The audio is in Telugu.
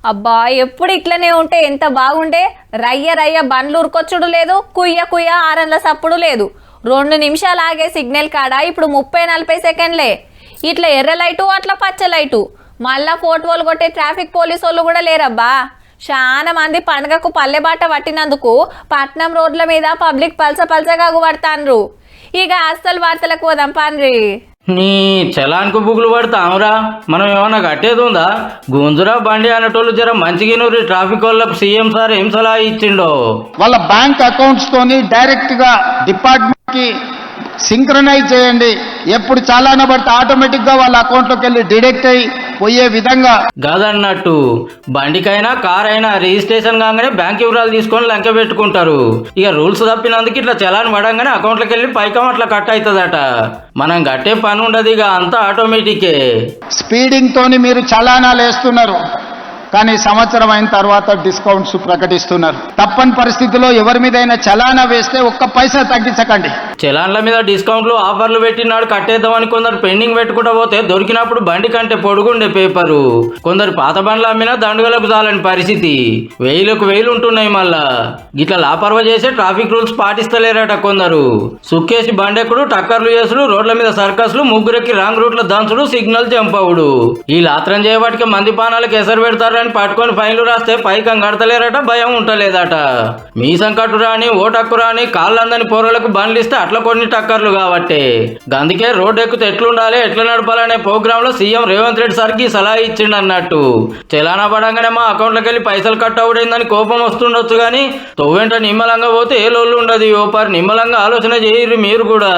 అబ్బా ఎప్పుడు ఇట్లనే ఉంటే ఎంత బాగుండే. రయ్య రయ్య బండ్లు ఉరుకొచ్చుడు లేదు, కుయ్య కుయ్య ఆరన్ల సప్పుడు లేదు. 2 నిమిషాలు ఆగే సిగ్నల్ కాడ ఇప్పుడు 30-40 సెకండ్లే. ఇట్లా ఎర్ర లైటు అట్లా పచ్చ లైటు. మళ్ళా ఫోటోలు కొట్టే ట్రాఫిక్ పోలీసు వాళ్ళు కూడా లేరబ్బా. చాలా మంది పండుగకు పల్లెబాట పట్టినందుకు పట్నం రోడ్ల మీద పబ్లిక్ పల్సగా పడతాన్రు. ఇక అస్సలు వార్తలకు పోదాం పాన్రి. నీ చలాన్కు బుగులు పడతావురా, మనం ఏమన్నా కట్టేది ఉందా? గుంజురా బండి అనేటోళ్ళు జర మంచిగా ట్రాఫిక్ వాళ్ళకు సీఎం సార్ ఏం సలహా ఇచ్చిండో, వాళ్ళ బ్యాంక్ అకౌంట్స్ తోని డైరెక్ట్ గా డిపార్ట్మెంట్ కి సింక్రనైజ్ చేయండి. ఎప్పుడు చాలాన పడితే ఆటోమేటిక్ గా వాళ్ళ అకౌంట్ లోకి వెళ్ళి డిడక్ట్ అయ్యి పోయే విధంగా. గదన్నట్టు బండికైనా కార్ అయినా రిజిస్ట్రేషన్ కాగానే బ్యాంక్ వివరాలు తీసుకొని లంక పెట్టుకుంటారు. ఇక రూల్స్ తప్పినందుకు ఇట్లా చలాన్ పడంగానే అకౌంట్లోకి వెళ్ళి పైకం అట్లా కట్ అవుతుందట. మనం కట్టే పని ఉండదు, ఇక అంతా ఆటోమేటికే. స్పీడింగ్ తోని మీరు చలానాలు వేస్తున్నారు, కానీ సంవత్సరం అయిన తర్వాత డిస్కౌంట్స్ ప్రకటిస్తున్నారు. తప్పని పరిస్థితిలో ఎవరి మీదైనా చలానా వేస్తే ఒక్క పైసా తగ్గించకండి. చలాన్ల మీద డిస్కౌంట్లు ఆఫర్లు పెట్టినాడు కట్టేద్దామని కొందరు పెండింగ్ పెట్టుకుంటా పోతే దొరికినప్పుడు బండి కంటే పొడుగుండే పేపరు. కొందరు పాత బండ్ల అమ్మినా దండుగలకు చాలని పరిస్థితి. 1000 ఉంటున్నాయి. మళ్ళా గిట్లా లాపర్వ చేసే ట్రాఫిక్ రూల్స్ పాటిస్తలేరట కొందరు. సుక్కేసి బండెక్కుడు, టక్కర్లు చేసుడు, రోడ్ల మీద సర్కస్లు, ముగ్గురెక్కి రాంగ్ రూట్ల దంచుడు, సిగ్నల్ జంపవుడు. ఈ లాత్రం చేయబట్టికి మంది పానాలకు ఎసరు పెడతారు. పట్టుకొని ఫైన్లు రాస్తే పైకం కడతలేరట, భయం ఉంటలేదట. మీసం కట్టు రాని, ఓటక్కు రాని, కాళ్ళందని పోరలకు బండ్లు ఇస్తే అట్లా కొన్ని టక్కర్లు కాబట్టి. అందుకే రోడ్డు ఎక్కుతే ఎట్లుండాలి, ఎట్లా నడపాలనే ప్రోగ్రామ్ లో సీఎం రేవంత్ రెడ్డి సార్కి సలహా ఇచ్చిండు అన్నట్టు. చలానా పడంగానే మా అకౌంట్లోకి వెళ్ళి పైసలు కట్ అవుడైందని కోపం వస్తుండొచ్చు, కానీ తొవ్వెంట నిమ్మలంగా పోతే ఏ లోళ్ళు ఉండదు. ఓపారి నిమ్మలంగా ఆలోచన చేయరు మీరు కూడా.